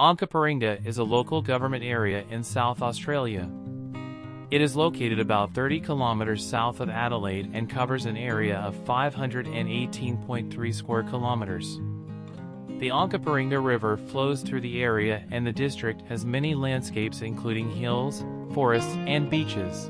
Onkaparinga is a local government area in South Australia. It is located about 30 kilometers south of Adelaide and covers an area of 518.3 square kilometers. The Onkaparinga River flows through the area, and the district has many landscapes including hills, forests, and beaches.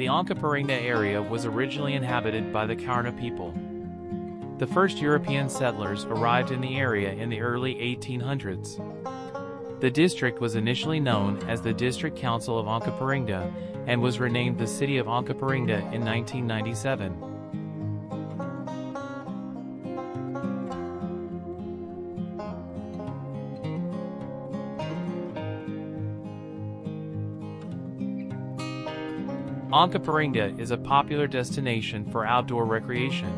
The Onkaparinga area was originally inhabited by the Kaurna people. The first European settlers arrived in the area in the early 1800s. The district was initially known as the District Council of Onkaparinga and was renamed the City of Onkaparinga in 1997. Onkaparinga is a popular destination for outdoor recreation.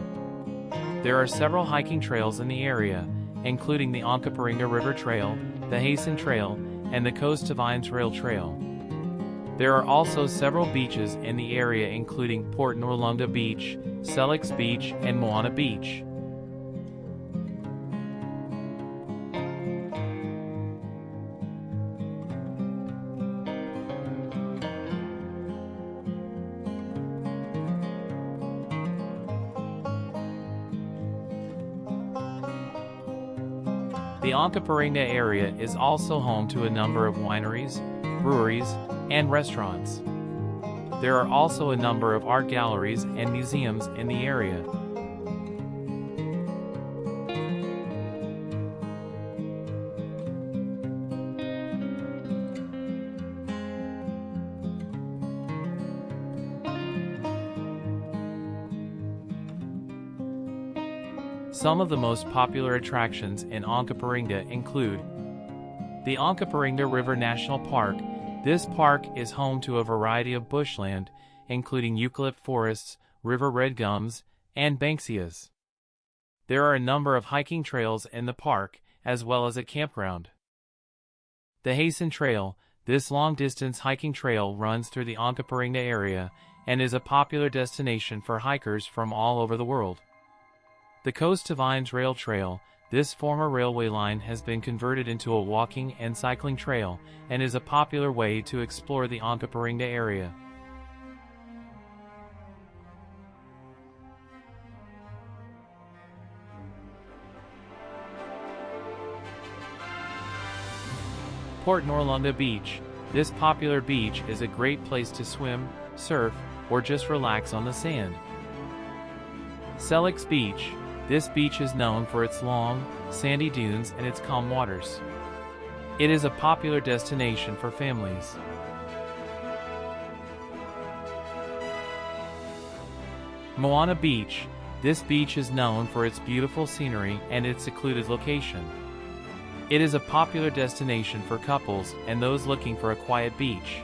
There are several hiking trails in the area, including the Onkaparinga River Trail, the Hazen Trail, and the Coast to Vines Rail Trail. There are also several beaches in the area, including Port Noarlunga Beach, Sellicks Beach, and Moana Beach. The Onkaparinga area is also home to a number of wineries, breweries, and restaurants. There are also a number of art galleries and museums in the area. Some of the most popular attractions in Onkaparinga include the Onkaparinga River National Park. This park is home to a variety of bushland, including eucalypt forests, river red gums, and banksias. There are a number of hiking trails in the park, as well as a campground. The Hazen Trail. This long-distance hiking trail runs through the Onkaparinga area and is a popular destination for hikers from all over the world. The Coast to Vines Rail Trail. This former railway line has been converted into a walking and cycling trail and is a popular way to explore the Onkaparinga area. Port Noarlunga Beach. This popular beach is a great place to swim, surf, or just relax on the sand. Sellicks Beach. This beach is known for its long, sandy dunes and its calm waters. It is a popular destination for families. Moana Beach. This beach is known for its beautiful scenery and its secluded location. It is a popular destination for couples and those looking for a quiet beach.